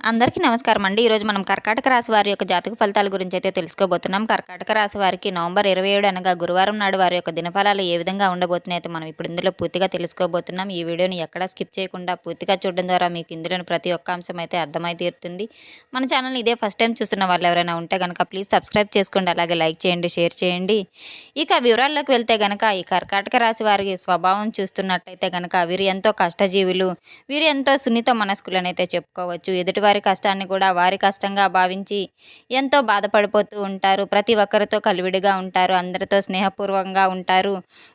అందరికీ నమస్కారం అండి. ఈరోజు మనం కర్కాటక రాశి వారి యొక్క జాతక ఫలితాల గురించి అయితే తెలుసుకోబోతున్నాం. కర్కాటక రాశి వారికి నవంబర్ 27 అనగా గురువారం నాడు వారి యొక్క దినఫలాలు ఏ విధంగా ఉండబోతున్నాయి అయితే మనం ఇప్పుడు ఇందులో పూర్తిగా తెలుసుకోబోతున్నాం. ఈ వీడియోని ఎక్కడా స్కిప్ చేయకుండా పూర్తిగా చూడడం ద్వారా మీకు ఇందులోని ప్రతి ఒక్క అంశం అయితే అర్థమై తీరుతుంది. మన ఛానల్ని ఇదే ఫస్ట్ టైం చూస్తున్న వాళ్ళు ఎవరైనా ఉంటే కనుక ప్లీజ్ సబ్స్క్రైబ్ చేసుకోండి. అలాగే లైక్ చేయండి, షేర్ చేయండి. ఇక వివరాల్లోకి వెళ్తే కనుక ఈ కర్కాటక రాశి వారి స్వభావం చూస్తున్నట్టయితే కనుక వీరు ఎంతో కష్టజీవులు, వీరు ఎంతో సున్నిత మనస్కులనైతే చెప్పుకోవచ్చు. ఎదుటివారి కష్టాన్ని కూడా వారి కష్టంగా భావించి ఎంతో బాధపడిపోతూ ఉంటారు. ప్రతి ఒక్కరితో కలివిడిగా ఉంటారు. అందరితో స్నేహపూర్వకంగా ఉంటారు.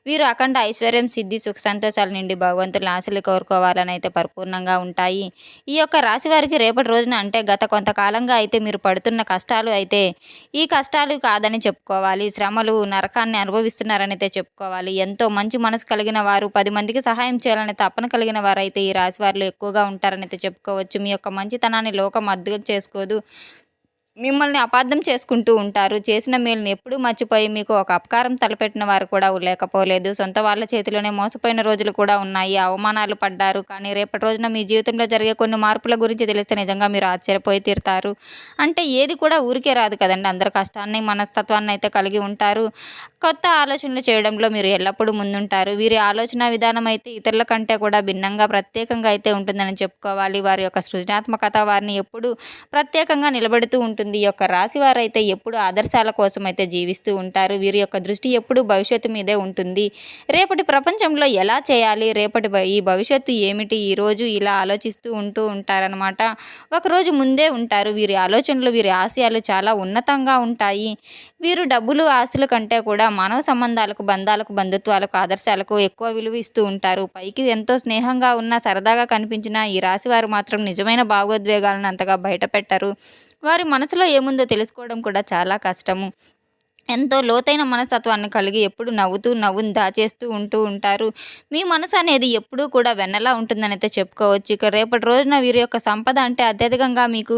వీరు అఖండ ఐశ్వర్యం, సిద్ధి, సుఖ సంతోషాల నుండి భగవంతుల ఆశలు కోరుకోవాలని అయితే పరిపూర్ణంగా ఉంటాయి. ఈ యొక్క రాశి వారికి రేపటి రోజున అంటే గత కొంతకాలంగా అయితే మీరు పడుతున్న కష్టాలు అయితే ఈ కష్టాలు కాదని చెప్పుకోవాలి. శ్రమలు, నరకాన్ని అనుభవిస్తున్నారని అయితే చెప్పుకోవాలి. ఎంతో మంచి మనసు కలిగిన వారు, 10 మందికి సహాయం చేయాలనే తపన కలిగిన వారైతే ఈ రాశి వారిలో ఎక్కువగా ఉంటారని అయితే చెప్పుకోవచ్చు. మీ యొక్క మంచితనాన్ని లోకం అర్థం చేసుకోదు. మిమ్మల్ని అపార్థం చేసుకుంటూ ఉంటారు. చేసిన మేలుని ఎప్పుడూ మర్చిపోయి మీకు ఒక అపకారం తలపెట్టిన వారు కూడా లేకపోలేదు. సొంత వాళ్ళ చేతిలోనే మోసపోయిన రోజులు కూడా ఉన్నాయి. అవమానాలు పడ్డారు. కానీ రేపటి రోజున మీ జీవితంలో జరిగే కొన్ని మార్పుల గురించి తెలిస్తే నిజంగా మీరు ఆశ్చర్యపోయి తీరుతారు. అంటే ఏది కూడా ఊరికే రాదు కదండి. అందరు కష్టాన్ని, మనస్తత్వాన్ని అయితే కలిగి ఉంటారు. కొత్త ఆలోచనలు చేయడంలో మీరు ఎల్లప్పుడూ ముందుంటారు. వీరి ఆలోచన విధానం అయితే ఇతరుల కంటే కూడా భిన్నంగా, ప్రత్యేకంగా అయితే ఉంటుందని చెప్పుకోవాలి. వారి యొక్క సృజనాత్మకత వారిని ఎప్పుడూ ప్రత్యేకంగా నిలబెడుతూ ఉంటుంది. ఈ యొక్క రాశి వారైతే ఎప్పుడు ఆదర్శాల కోసం అయితే జీవిస్తూ ఉంటారు. వీరి యొక్క దృష్టి ఎప్పుడూ భవిష్యత్తు మీదే ఉంటుంది. రేపటి ప్రపంచంలో ఎలా చేయాలి, ఈ భవిష్యత్తు ఏమిటి, ఈరోజు ఇలా ఆలోచిస్తూ ఉంటారనమాట. ఒకరోజు ముందే ఉంటారు. వీరి ఆలోచనలు, వీరి ఆశయాలు చాలా ఉన్నతంగా ఉంటాయి. వీరు డబ్బులు, ఆశల కంటే కూడా మానవ సంబంధాలకు, బంధాలకు, బంధుత్వాలకు, ఆదర్శాలకు ఎక్కువ విలువ ఇస్తూ ఉంటారు. పైకి ఎంతో స్నేహంగా ఉన్నా, సరదాగా కనిపించిన ఈ రాశి వారు మాత్రం నిజమైన భావోద్వేగాలను అంతగా బయటపెట్టరు. వారి మనసులో ఏముందో తెలుసుకోవడం కూడా చాలా కష్టము. ఎంతో లోతైన మనస్తత్వాన్ని కలిగి ఎప్పుడు నవ్వును దాచేస్తూ ఉంటారు. మీ మనసు అనేది ఎప్పుడూ కూడా వెన్నలా ఉంటుందని అయితే చెప్పుకోవచ్చు. ఇక రేపటి రోజున వీరి యొక్క సంపద అంటే అత్యధికంగా మీకు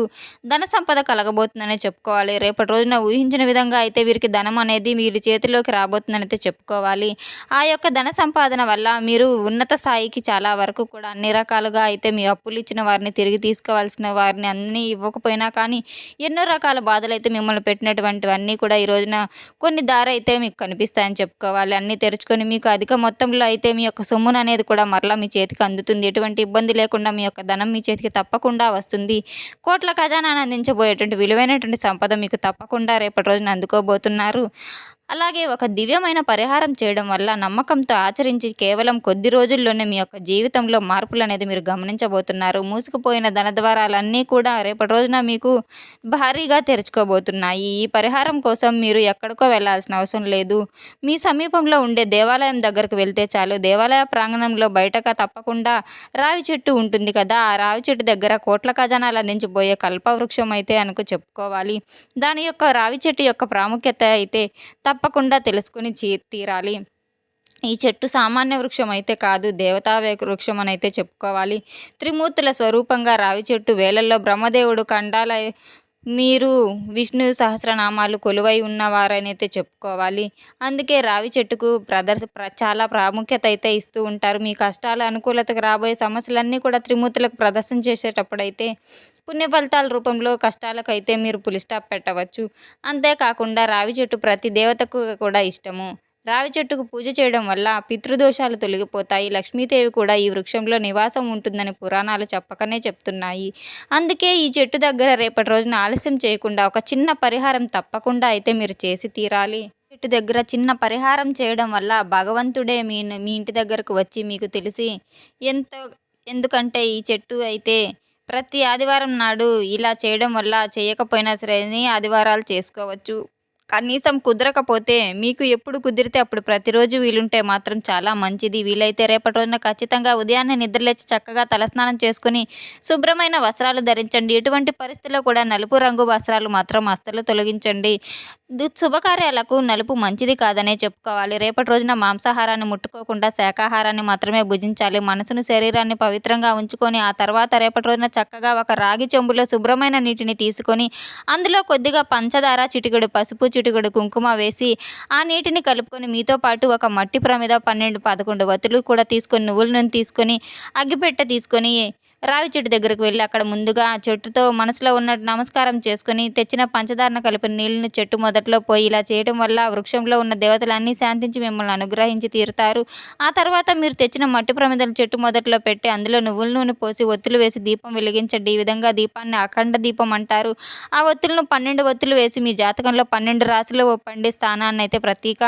ధన సంపద కలగబోతుందనే చెప్పుకోవాలి. రేపటి రోజున ఊహించిన విధంగా అయితే వీరికి ధనం అనేది వీరి చేతిలోకి రాబోతుందని అయితే చెప్పుకోవాలి. ఆ యొక్క ధన సంపాదన వల్ల మీరు ఉన్నత స్థాయికి చాలా వరకు కూడా అన్ని రకాలుగా అయితే మీ అప్పులు ఇచ్చిన వారిని తిరిగి తీసుకోవాల్సిన వారిని అన్నీ ఇవ్వకపోయినా కానీ ఎన్నో రకాల బాధలు అయితే మిమ్మల్ని పెట్టినటువంటివన్నీ కూడా ఈ రోజున కొన్ని దారి అయితే మీకు కనిపిస్తాయని చెప్పుకోవాలి. అన్నీ తెరుచుకొని మీకు అధిక మొత్తంలో అయితే మీ యొక్క సొమ్మును అనేది కూడా మరలా మీ చేతికి అందుతుంది. ఎటువంటి ఇబ్బంది లేకుండా మీ యొక్క ధనం మీ చేతికి తప్పకుండా వస్తుంది. కోట్ల ఖజానాను అందించబోయేటువంటి విలువైనటువంటి సంపద మీకు తప్పకుండా రేపటి రోజున అందుకోబోతున్నారు. అలాగే ఒక దివ్యమైన పరిహారం చేయడం వల్ల నమ్మకంతో ఆచరించి కేవలం కొద్ది రోజుల్లోనే మీ యొక్క జీవితంలో మార్పులు అనేది మీరు గమనించబోతున్నారు. మూసుకుపోయిన ధనద్వారాలన్నీ కూడా రేపటి రోజున మీకు భారీగా తెరుచుకోబోతున్నాయి. ఈ పరిహారం కోసం మీరు ఎక్కడికో వెళ్ళాల్సిన అవసరం లేదు. మీ సమీపంలో ఉండే దేవాలయం దగ్గరకు వెళ్తే చాలు. దేవాలయ ప్రాంగణంలో బయటగా తప్పకుండా రావి చెట్టు ఉంటుంది కదా, ఆ రావి చెట్టు దగ్గర కోట్ల ఖజానాలు అందించబోయే కల్పవృక్షం అయితే చెప్పుకోవాలి. దాని యొక్క రావి చెట్టు యొక్క ప్రాముఖ్యత అయితే తప్పకుండా తెలుసుకుని తీరాలి. ఈ చెట్టు సామాన్య వృక్షం అయితే కాదు, దేవతా వృక్షం అని అయితే చెప్పుకోవాలి. త్రిమూర్తుల స్వరూపంగా రావి చెట్టు వేలల్లో బ్రహ్మదేవుడు ఖండాల మీరు విష్ణు సహస్రనామాలు కొలువై ఉన్నవారనైతే చెప్పుకోవాలి. అందుకే రావి చెట్టుకు చాలా ప్రాముఖ్యత అయితే ఇస్తూ ఉంటారు. మీ కష్టాల అనుకూలతకు రాబోయే సమస్యలన్నీ కూడా త్రిమూర్తులకు ప్రదర్శన చేసేటప్పుడైతే పుణ్య ఫలితాల రూపంలో కష్టాలకైతే మీరు పులి స్టాప్ పెట్టవచ్చు. అంతేకాకుండా రావి చెట్టు ప్రతి దేవతకు కూడా ఇష్టము. రావి చెట్టుకు పూజ చేయడం వల్ల పితృదోషాలు తొలగిపోతాయి. లక్ష్మీదేవి కూడా ఈ వృక్షంలో నివాసం ఉంటుందని పురాణాలు చెప్పకనే చెప్తున్నాయి. అందుకే ఈ చెట్టు దగ్గర రేపటి రోజున ఆలస్యం చేయకుండా ఒక చిన్న పరిహారం తప్పకుండా అయితే మీరు చేసి తీరాలి. చెట్టు దగ్గర చిన్న పరిహారం చేయడం వల్ల భగవంతుడే మీ ఇంటి దగ్గరకు వచ్చి మీకు తెలిసి ఎందుకంటే ఈ చెట్టు అయితే ప్రతి ఆదివారం నాడు ఇలా చేయడం వల్ల చేయకపోయినా సరే ఆదివారాలు చేసుకోవచ్చు. కనీసం కుదరకపోతే మీకు ఎప్పుడు కుదిరితే అప్పుడు ప్రతిరోజు వీలుంటే మాత్రం చాలా మంచిది. వీలైతే రేపటి రోజున ఖచ్చితంగా ఉదయాన్నే నిద్రలేచి చక్కగా తలస్నానం చేసుకుని శుభ్రమైన వస్త్రాలు ధరించండి. ఎటువంటి పరిస్థితుల్లో కూడా నలుపు రంగు వస్త్రాలు మాత్రం అస్సలు తొలగించండి. శుభకార్యాలకు నలుపు మంచిది కాదనే చెప్పుకోవాలి. రేపటి రోజున మాంసాహారాన్ని ముట్టుకోకుండా శాకాహారాన్ని మాత్రమే భుజించాలి. మనసును, శరీరాన్ని పవిత్రంగా ఉంచుకొని ఆ తర్వాత రేపటి రోజున చక్కగా ఒక రాగి చెంబులో శుభ్రమైన నీటిని తీసుకొని అందులో కొద్దిగా పంచదార, చిటికెడు పసుపు, చిటికెడు కుంకుమ వేసి ఆ నీటిని కలుపుకొని మీతో పాటు ఒక మట్టి ప్రమిద 12-11 వత్తులు కూడా తీసుకొని, నువ్వుల నూనె తీసుకొని, అగ్గిపెట్టె తీసుకొని రావి చెట్టు దగ్గరికి వెళ్ళి అక్కడ ముందుగా చెట్టుతో మనసులో ఉన్న నమస్కారం చేసుకొని తెచ్చిన పంచదారను కలిపిన నీళ్ళని చెట్టు మొదట్లో పోయి ఇలా చేయడం వల్ల వృక్షంలో ఉన్న దేవతలన్నీ శాంతించి మిమ్మల్ని అనుగ్రహించి తీరుతారు. ఆ తర్వాత మీరు తెచ్చిన మట్టి ప్రమిదలు చెట్టు మొదట్లో పెట్టి అందులో నువ్వుల నూనె పోసి ఒత్తులు వేసి దీపం వెలిగించండి. ఈ విధంగా దీపాన్ని అఖండ దీపం అంటారు. ఆ ఒత్తులను 12 ఒత్తులు వేసి మీ జాతకంలో 12 రాశులు పండే స్థానాన్ని అయితే ప్రతీక.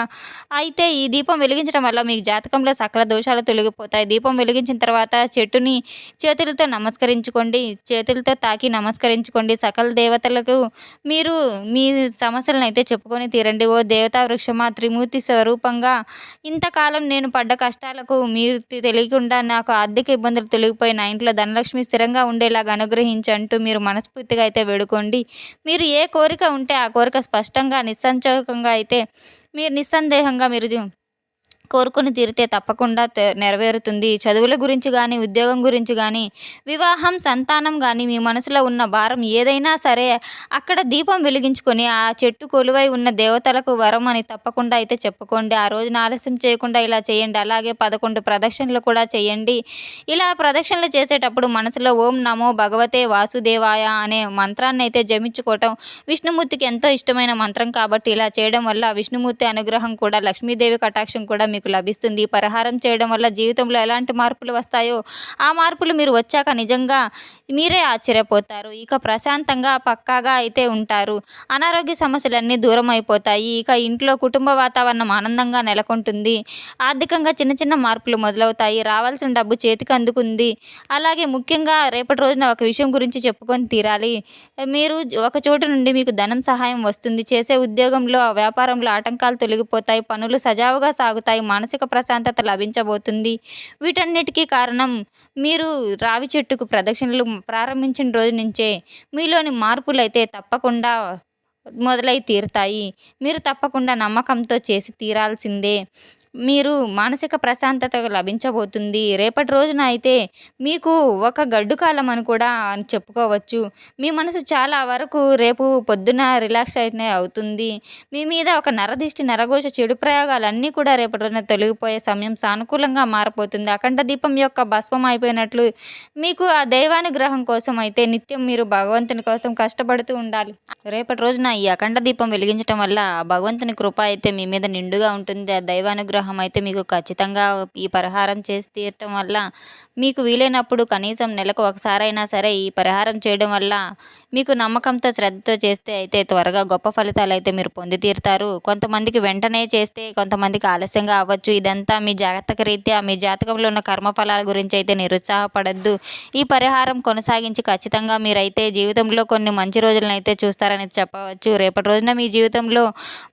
అయితే ఈ దీపం వెలిగించడం వల్ల మీ జాతకంలో సకల దోషాలు తొలగిపోతాయి. దీపం వెలిగించిన తర్వాత చెట్టుని చేతులతో నమస్కరించుకోండి. చేతులతో తాకి నమస్కరించుకోండి. సకల దేవతలకు మీరు మీ సమస్యలను అయితే చెప్పుకొని తీరండి. ఓ దేవతా వృక్షమా, త్రిమూర్తి స్వరూపంగా ఇంతకాలం నేను పడ్డ కష్టాలకు మీరు తెలియకుండా నాకు ఆర్థిక ఇబ్బందులు తొలగిపోయి నా ఇంట్లో ధనలక్ష్మి స్థిరంగా ఉండేలాగా అనుగ్రహించంటూ మీరు మనస్ఫూర్తిగా అయితే వేడుకోండి. మీరు ఏ కోరిక ఉంటే ఆ కోరిక స్పష్టంగా నిస్సంశయంగా అయితే మీరు నిస్సందేహంగా మీరు కోరుకుని తీరితే తప్పకుండా నెరవేరుతుంది. చదువుల గురించి కానీ, ఉద్యోగం గురించి కానీ, వివాహం, సంతానం కానీ, మీ మనసులో ఉన్న భారం ఏదైనా సరే అక్కడ దీపం వెలిగించుకొని ఆ చెట్టు కొలువై ఉన్న దేవతలకు వరం అని తప్పకుండా అయితే చెప్పుకోండి. ఆ రోజున ఆలస్యం చేయకుండా ఇలా చేయండి. అలాగే 11 ప్రదక్షిణలు కూడా చేయండి. ఇలా ప్రదక్షిణలు చేసేటప్పుడు మనసులో ఓం నమో భగవతే వాసుదేవాయ అనే మంత్రాన్ని అయితే జపించుకోవటం విష్ణుమూర్తికి ఎంతో ఇష్టమైన మంత్రం కాబట్టి ఇలా చేయడం వల్ల విష్ణుమూర్తి అనుగ్రహం కూడా, లక్ష్మీదేవి కటాక్షం కూడా మీకు లభిస్తుంది. ఈ పరిహారం చేయడం వల్ల జీవితంలో ఎలాంటి మార్పులు వస్తాయో ఆ మార్పులు మీరు వచ్చాక నిజంగా మీరే ఆశ్చర్యపోతారు. ఇక ప్రశాంతంగా పక్కాగా అయితే ఉంటారు. అనారోగ్య సమస్యలన్నీ దూరం అయిపోతాయి. ఇక ఇంట్లో కుటుంబ వాతావరణం ఆనందంగా నెలకొంటుంది. ఆర్థికంగా చిన్న చిన్న మార్పులు మొదలవుతాయి. రావాల్సిన డబ్బు చేతికి అందుకుంది. అలాగే ముఖ్యంగా రేపటి రోజున ఒక విషయం గురించి చెప్పుకొని తీరాలి. మీరు ఒక చోటు నుండి మీకు ధనం సహాయం వస్తుంది. చేసే ఉద్యోగంలో, వ్యాపారంలో ఆటంకాలు తొలగిపోతాయి. పనులు సజావుగా సాగుతాయి. మానసిక ప్రశాంతత లభించబోతుంది. వీటన్నిటికీ కారణం మీరు రావి చెట్టుకు ప్రదక్షిణలు ప్రారంభించిన రోజు నుంచే మీలోని మార్పులైతే తప్పకుండా మొదలై తీరుతాయి. మీరు తప్పకుండా నమ్మకంతో చేసి తీరాల్సిందే. మీరు మానసిక ప్రశాంతత లభించబోతుంది. రేపటి రోజున అయితే మీకు ఒక గడ్డు కాలం అని కూడా అని చెప్పుకోవచ్చు. మీ మనసు చాలా వరకు రేపు పొద్దున రిలాక్స్ అయితే అవుతుంది. మీ మీద ఒక నరదిష్టి, నరఘోష, చెడు ప్రయోగాలన్నీ కూడా రేపటి రోజున తొలగిపోయే సమయం సానుకూలంగా మారిపోతుంది. అఖండ దీపం యొక్క భస్మం అయిపోయినట్లు మీకు ఆ దైవానుగ్రహం కోసం అయితే నిత్యం మీరు భగవంతుని కోసం కష్టపడుతూ ఉండాలి. రేపటి రోజున ఈ అఖండ దీపం వెలిగించడం వల్ల భగవంతుని కృప అయితే మీ మీద నిండుగా ఉంటుంది. ఆ దైవానుగ్రహం అయితే మీకు ఖచ్చితంగా ఈ పరిహారం చేసి తీరటం వల్ల మీకు వీలైనప్పుడు కనీసం నెలకు ఒకసారైనా సరే ఈ పరిహారం చేయడం వల్ల మీకు నమ్మకంతో, శ్రద్ధతో చేస్తే అయితే త్వరగా గొప్ప ఫలితాలు అయితే మీరు పొంది తీరుతారు. కొంతమందికి వెంటనే చేస్తే, కొంతమందికి ఆలస్యంగా అవ్వచ్చు. ఇదంతా మీ జాతక రీత్యా, మీ జాతకంలో ఉన్న కర్మఫలాల గురించి అయితే నిరుత్సాహపడద్దు. ఈ పరిహారం కొనసాగించి ఖచ్చితంగా మీరైతే జీవితంలో కొన్ని మంచి రోజులను అయితే చూస్తారని చెప్పవచ్చు. రేపటి రోజున మీ జీవితంలో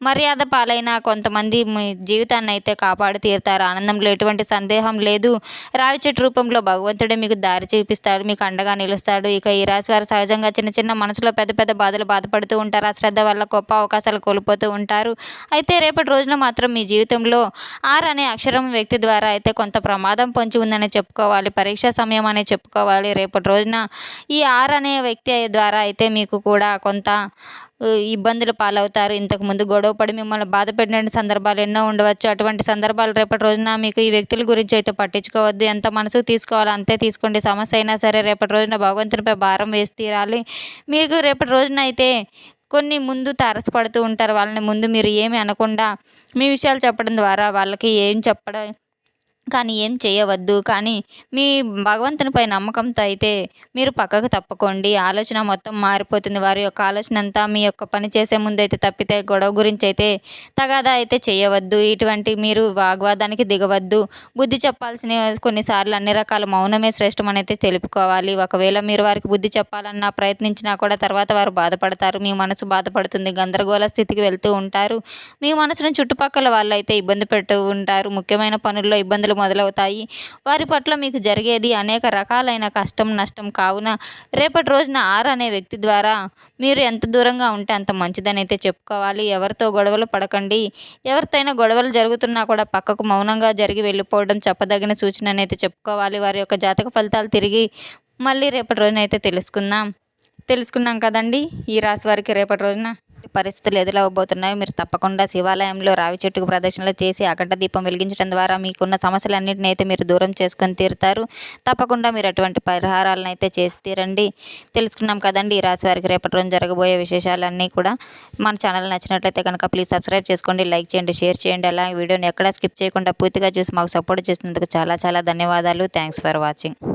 మర్యాద పాలైన కొంతమంది మీ జీవితాన్ని అయితే కాపాడి తీరుతారు. ఆనందంలో ఎటువంటి సందేహం లేదు. రావి చెట్టు రూపంలో భగవంతుడే మీకు దారి చూపిస్తాడు, మీకు అండగా నిలుస్తాడు. ఇక ఈ రాశి వారు సహజంగా చిన్న చిన్న మనసులో పెద్ద పెద్ద బాధలు బాధపడుతూ ఉంటారు. అశ్రద్ధ వల్ల గొప్ప అవకాశాలు కోల్పోతూ ఉంటారు. అయితే రేపటి రోజున మాత్రం మీ జీవితంలో ఆర్ అనే అక్షరం వ్యక్తి ద్వారా అయితే కొంత ప్రమాదం పొంచి ఉందని చెప్పుకోవాలి. పరీక్షా సమయం అనే చెప్పుకోవాలి. రేపటి రోజున ఈ ఆర్ అనే వ్యక్తి ద్వారా అయితే మీకు కూడా కొంత ఇబ్బందులు పాలవుతారు. ఇంతకుముందు గొడవపడి మిమ్మల్ని బాధ పెట్టిన సందర్భాలు ఎన్నో ఉండవచ్చు. అటువంటి సందర్భాలు రేపటి రోజున మీకు ఈ వ్యక్తుల గురించి అయితే పట్టించుకోవద్దు. ఎంత మనసుకు తీసుకోవాలో అంతే తీసుకోండి. సమస్య అయినా సరే రేపటి రోజున భగవంతునిపై భారం వేసి తీరాలి. మీకు రేపటి రోజున అయితే కొన్ని ముందు తారసపడుతూ ఉంటారు. వాళ్ళని ముందు మీరు ఏమి అనకుండా మీ విషయాలు చెప్పడం ద్వారా వాళ్ళకి ఏం చెప్పడం కానీ ఏం చేయవద్దు. కానీ మీ భగవంతునిపై నమ్మకంతో అయితే మీరు పక్కకు తప్పుకోండి. ఆలోచన మొత్తం మారిపోతుంది. వారి యొక్క ఆలోచన అంతా మీ యొక్క పని చేసే ముందు అయితే తప్పితే గొడవ గురించి అయితే తగాదా అయితే చేయవద్దు. ఇటువంటి మీరు వాగ్వాదానికి దిగవద్దు. బుద్ధి చెప్పాల్సిన కొన్నిసార్లు అన్ని రకాల మౌనమే శ్రేష్టమని అయితే తెలుపుకోవాలి. ఒకవేళ మీరు వారికి బుద్ధి చెప్పాలన్నా ప్రయత్నించినా కూడా తర్వాత వారు బాధపడతారు. మీ మనసు బాధపడుతుంది. గందరగోళ స్థితికి వెళ్తూ ఉంటారు. మీ మనసును చుట్టుపక్కల వాళ్ళు అయితే ఇబ్బంది పెడుతూ ఉంటారు. ముఖ్యమైన పనుల్లో ఇబ్బందులు మొదలవుతాయి. వారి పట్ల మీకు జరిగేది అనేక రకాలైన కష్టం, నష్టం. కావున రేపటి రోజున ఆర్ అనే వ్యక్తి ద్వారా మీరు ఎంత దూరంగా ఉంటే అంత మంచిదని అయితే చెప్పుకోవాలి. ఎవరితో గొడవలు పడకండి. ఎవరితోనైనా గొడవలు జరుగుతున్నా కూడా పక్కకు మౌనంగా జరిగి వెళ్ళిపోవడం చెప్పదగిన సూచన అయితే చెప్పుకోవాలి. వారి యొక్క జాతక ఫలితాలు తిరిగి మళ్ళీ రేపటి రోజున అయితే తెలుసుకున్నాం కదండి. ఈ రాశి వారికి రేపటి రోజున పరిస్థితులు ఎదురవబోతున్నాయో మీరు తప్పకుండా శివాలయంలో రావి చెట్టుకు ప్రదక్షిణలు చేసి అఖండ దీపం వెలిగించడం ద్వారా మీకున్న సమస్యలన్నింటినీ అయితే మీరు దూరం చేసుకొని తీరుతారు. తప్పకుండా మీరు అటువంటి పరిహారాలను అయితే చేసి తీరండి. తెలుసుకున్నాం కదండి ఈ రాశి వారికి రేపటి రోజు జరగబోయే విశేషాలన్నీ కూడా. మన ఛానల్ నచ్చినట్లయితే కనుక ప్లీజ్ సబ్స్క్రైబ్ చేసుకోండి, లైక్ చేయండి, షేర్ చేయండి. అలాగే వీడియోని ఎక్కడా స్కిప్ చేయకుండా పూర్తిగా చూసి మాకు సపోర్ట్ చేసినందుకు చాలా చాలా ధన్యవాదాలు. Thanks for watching.